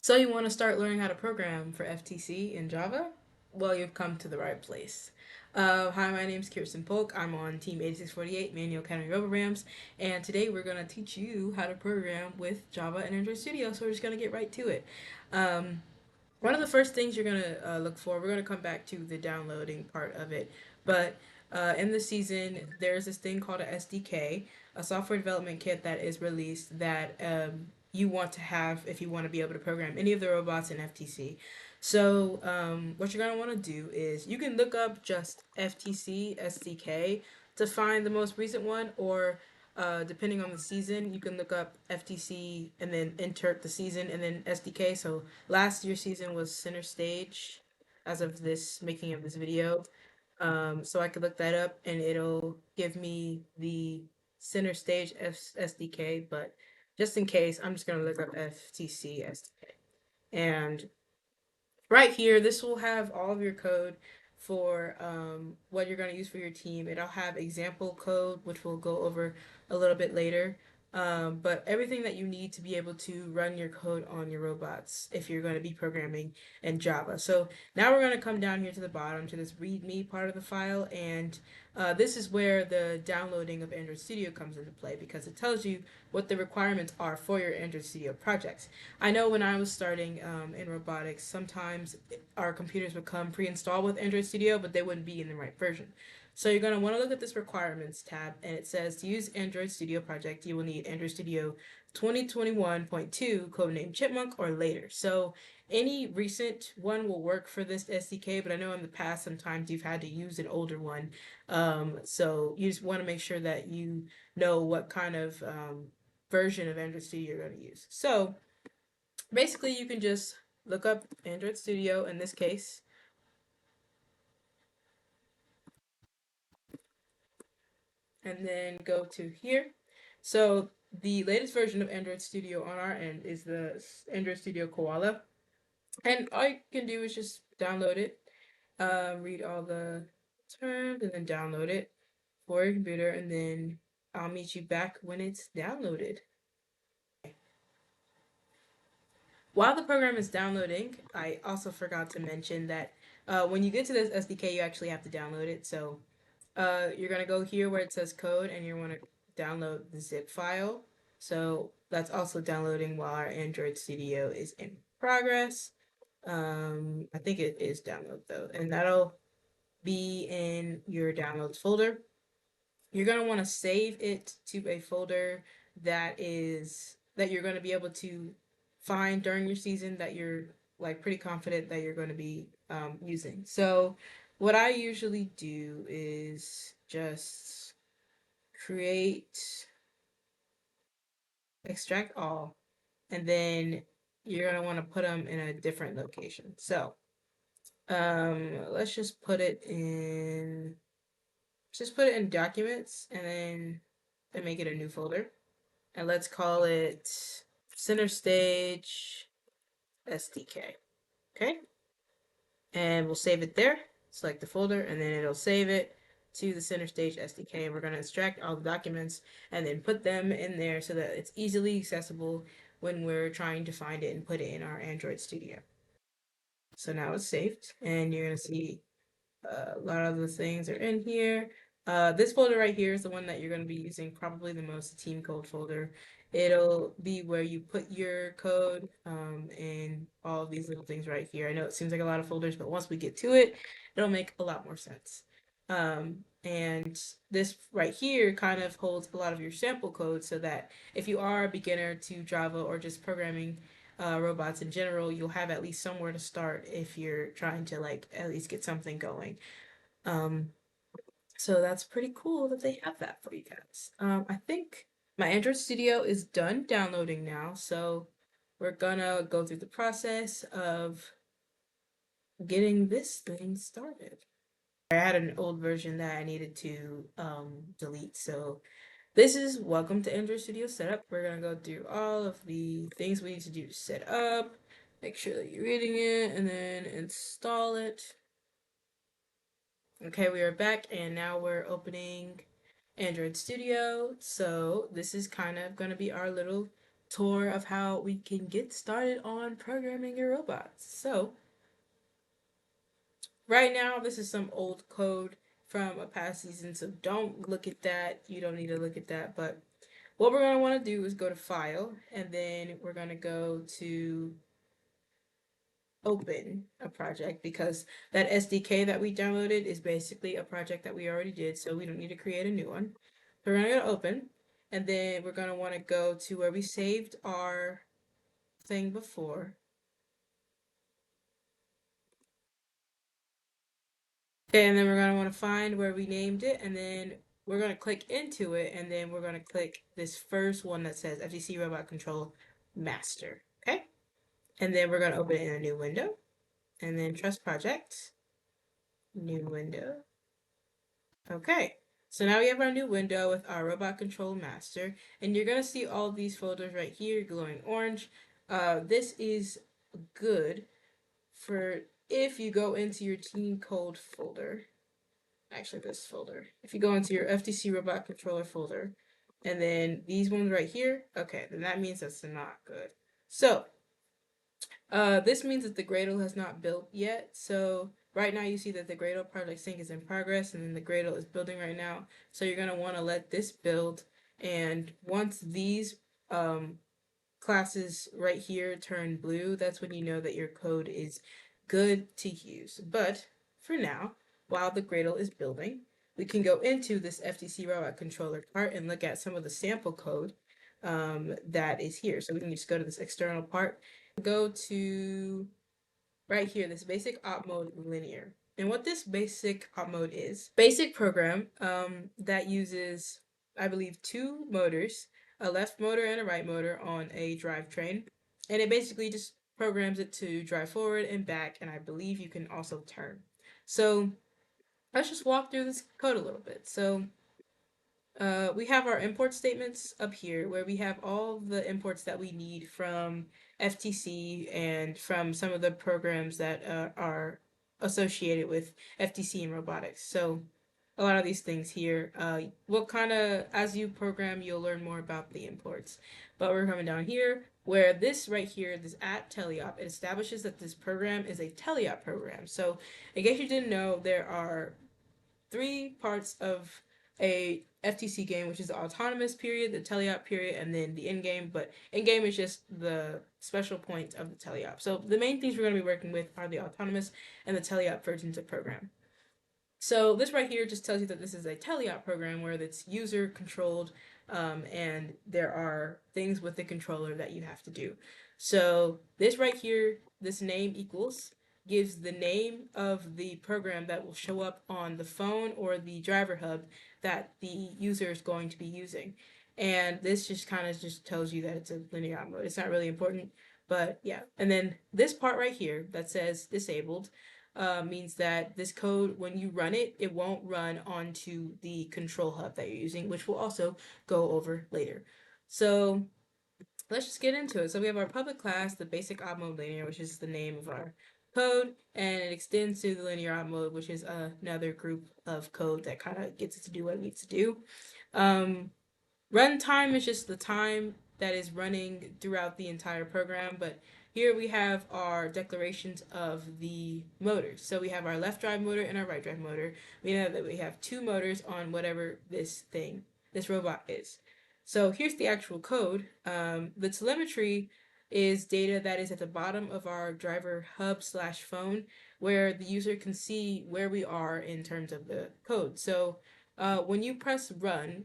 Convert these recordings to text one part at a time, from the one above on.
So you want to start learning how to program for FTC in Java? Well, you've come to the right place. Hi, my name is Kirsten Polk. I'm on Team 8648 Manual Academy RoboRams, and today we're going to teach you how to program with Java and Android Studio. So we're just going to get right to it. Um, One of the first things you're going to look for, we're going to come back to the downloading part of it, but in the season, there's this thing called a SDK, a software development kit that is released that you want to have if you want to be able to program any of the robots in FTC. So, what you're going to want to do is you can look up just FTC SDK to find the most recent one, or depending on the season, you can look up FTC and then enter the season and then SDK. So last year's season was Center Stage as of this making of this video. So I could look that up and it'll give me the Center Stage SDK, but just in case, I'm just going to look up FTC SDK. And right here, this will have all of your code for what you're going to use for your team. It'll have example code, which we'll go over a little bit later. But everything that you need to be able to run your code on your robots if you're going to be programming in Java. So now we're going to come down here to the bottom to this README part of the file, and this is where the downloading of Android Studio comes into play because it tells you what the requirements are for your Android Studio projects. I know when I was starting in robotics, sometimes our computers would come pre-installed with Android Studio, but they wouldn't be in the right version. So you're going to want to look at this requirements tab, and it says to use Android Studio project, you will need Android Studio 2021.2, codename Chipmunk, or later. So any recent one will work for this SDK, but I know in the past sometimes you've had to use an older one. So you just want to make sure that you know what kind of version of Android Studio you're going to use. So basically, you can just look up Android Studio in this case, and then go to here. So the latest version of Android Studio on our end is the Android Studio Koala. And all you can do is just download it, read all the terms, and then download it for your computer, and then I'll meet you back when it's downloaded. While the program is downloading, I also forgot to mention that when you get to this SDK, you actually have to download it. So you're going to go here where it says code and you want to download the zip file. So that's also downloading while our Android Studio is in progress. I think it is download though, and that'll be in your downloads folder. You're going to want to save it to a folder that you're going to be able to find during your season that you're like pretty confident that you're going to be using. So what I usually do is just create extract all, and then you're going to want to put them in a different location. So let's just put it in documents, and make it a new folder. And let's call it Center Stage SDK. Okay? And we'll save it there. Select the folder, and then it'll save it to the Center Stage SDK. And we're going to extract all the documents and then put them in there so that it's easily accessible when we're trying to find it and put it in our Android Studio. So now it's saved, and you're going to see a lot of the things are in here. This folder right here is the one that you're going to be using probably the most, the team code folder. It'll be where you put your code and all of these little things right here. I know it seems like a lot of folders, but once we get to it, it'll make a lot more sense. And this right here kind of holds a lot of your sample code so that if you are a beginner to Java or just programming robots in general, you'll have at least somewhere to start if you're trying to like at least get something going. Um, so that's pretty cool that they have that for you guys. I think my Android Studio is done downloading now, so we're gonna go through the process of getting this thing started. I had an old version that I needed to delete, so this is welcome to Android Studio Setup. We're gonna go through all of the things we need to do to set up, make sure that you're reading it, and then install it. Okay, we are back, and now we're opening Android Studio. So this is kind of going to be our little tour of how we can get started on programming your robots. So, right now, this is some old code from a past season, so don't look at that. You don't need to look at that. But what we're going to want to do is go to File, and then we're going to go to Open a project because that SDK that we downloaded is basically a project that we already did, so we don't need to create a new one. So we're going to go to Open, and then we're going to want to go to where we saved our thing before. Okay, and then we're going to want to find where we named it, and then we're going to click into it, and then we're going to click this first one that says FTC Robot Control Master. Okay, and then we're going to open it in a new window, and then Trust Project, new window. Okay, so now we have our new window with our Robot Control Master, and you're going to see all these folders right here glowing orange. This is good for if you go into your team code folder. Actually, this folder. If you go into your FTC Robot Controller folder, and then these ones right here, okay, then that means that's not good. So, this means that the Gradle has not built yet. So right now you see that the Gradle project sync is in progress, and then the Gradle is building right now. So you're gonna want to let this build, and once these classes right here turn blue, that's when you know that your code is good to use. But for now, while the Gradle is building, we can go into this FTC Robot Controller part and look at some of the sample code that is here. So we can just go to this external part, go to right here, this basic op mode linear. And what this basic op mode is, basic program that uses, I believe, two motors, a left motor and a right motor on a drivetrain. And it basically just programs it to drive forward and back, and I believe you can also turn. So let's just walk through this code a little bit. So we have our import statements up here where we have all the imports that we need from FTC and from some of the programs that are associated with FTC and robotics. So a lot of these things here, what kind of, as you program, you'll learn more about the imports. But we're coming down here where this right here, this at teleop, it establishes that this program is a teleop program. So in case you didn't know, there are three parts of a FTC game, which is the autonomous period, the teleop period, and then the end game. But end game is just the special point of the teleop. So the main things we're going to be working with are the autonomous and the teleop versions of program. So this right here just tells you that this is a teleop program where it's user controlled, and there are things with the controller that you have to do. So this right here, this name equals, gives the name of the program that will show up on the phone or the driver hub that the user is going to be using. And this just kind of just tells you that it's a linear op mode. It's not really important, but yeah. And then this part right here that says disabled means that this code, when you run it, it won't run onto the control hub that you're using, which we'll also go over later. So let's just get into it. So we have our public class, the basic op mode linear, which is the name of our code, and it extends to the linear op mode, which is another group of code that kind of gets it to do what it needs to do. Runtime is just the time that is running throughout the entire program, but here we have our declarations of the motors. So we have our left drive motor and our right drive motor. We know that we have two motors on whatever this robot is. So here's the actual code. The telemetry is data that is at the bottom of our driver hub slash phone where the user can see where we are in terms of the code. So when you press run,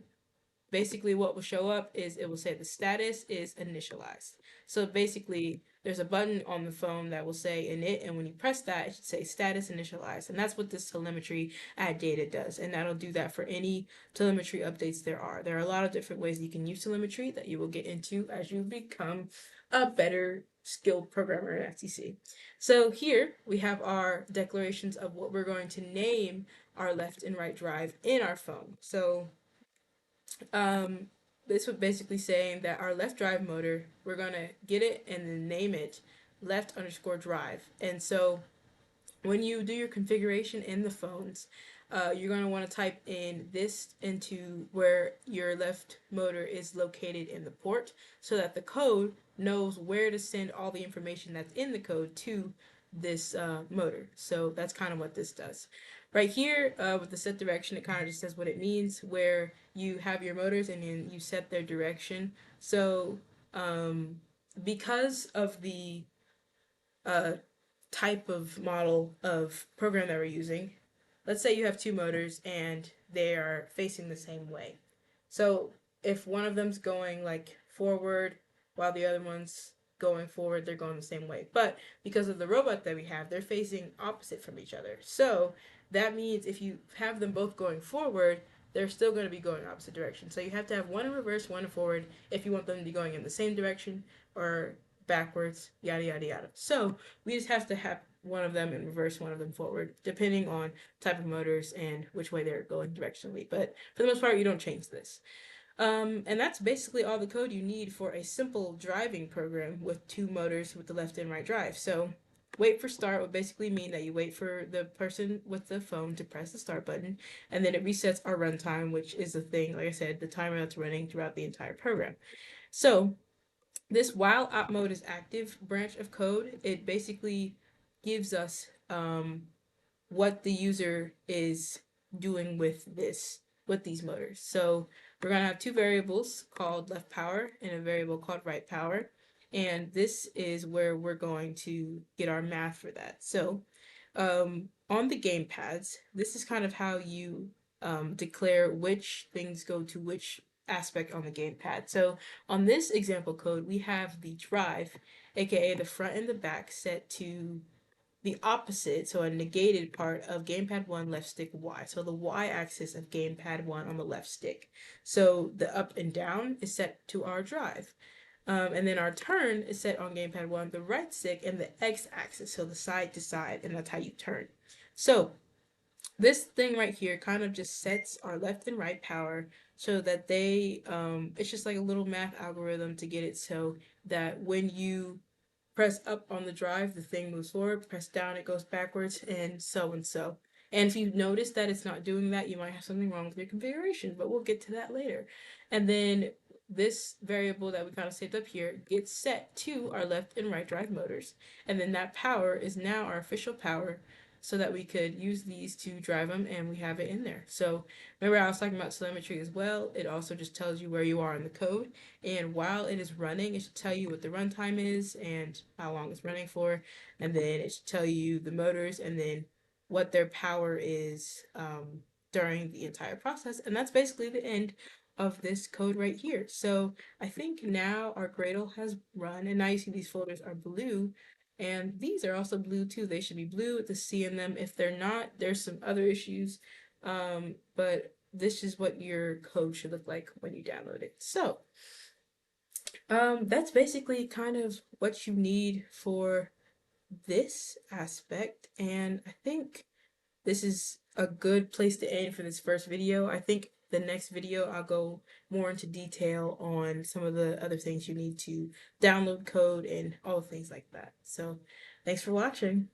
basically what will show up is it will say the status is initialized. So basically there's a button on the phone that will say init, and when you press that, it should say status initialized. And that's what this telemetry add data does. And that'll do that for any telemetry updates there are. There are a lot of different ways you can use telemetry that you will get into as you become a better skilled programmer in FTC. So here we have our declarations of what we're going to name our left and right drive in our phone. So this was basically saying that our left drive motor, we're gonna get it and then name it left underscore drive. And so when you do your configuration in the phones, you're going to want to type in this into where your left motor is located in the port so that the code knows where to send all the information that's in the code to this motor. So that's kind of what this does. Right here with the set direction, it kind of just says what it means, where you have your motors and then you set their direction. So because of the uh, type of model of program that we're using, let's say you have two motors and they are facing the same way. So if one of them's going like forward while the other one's going forward, they're going the same way. But because of the robot that we have, they're facing opposite from each other. So that means if you have them both going forward, they're still going to be going opposite direction. So you have to have one in reverse, one in forward if you want them to be going in the same direction or backwards, yada yada yada. So we just have to have one of them in reverse, one of them forward, depending on type of motors and which way they're going directionally. But for the most part, you don't change this. And that's basically all the code you need for a simple driving program with two motors with the left and right drive. So wait for start would basically mean that you wait for the person with the phone to press the start button, and then it resets our runtime, which is the thing, like I said, the timer that's running throughout the entire program. So this while op mode is active branch of code, it basically gives us what the user is doing with these motors. So we're going to have two variables called left power and a variable called right power. And this is where we're going to get our math for that. So on the game pads, this is kind of how you declare which things go to which aspect on the gamepad. So on this example code, we have the drive, aka the front and the back, set to the opposite, so a negated part of gamepad 1 left stick Y. So the Y axis of gamepad 1 on the left stick. So the up and down is set to our drive. And then our turn is set on gamepad 1, the right stick, and the X axis, so the side to side, and that's how you turn. So this thing right here kind of just sets our left and right power so that it's just like a little math algorithm to get it so that when you press up on the drive, the thing moves forward, press down, it goes backwards, and so and so. And if you notice that it's not doing that, you might have something wrong with your configuration, but we'll get to that later. And then this variable that we kind of saved up here gets set to our left and right drive motors. And then that power is now our official power so that we could use these to drive them, and we have it in there. So remember I was talking about telemetry as well. It also just tells you where you are in the code, and while it is running, it should tell you what the runtime is and how long it's running for, and then it should tell you the motors and then what their power is during the entire process. And that's basically the end of this code right here. So I think now our Gradle has run, and now you see these folders are blue, and these are also blue too. They should be blue with the C in them. If they're not, there's some other issues. But this is what your code should look like when you download it. So that's basically kind of what you need for this aspect. And I think this is a good place to end for this first video. I think the next video I'll go more into detail on some of the other things you need to download code and all things like that. So thanks for watching.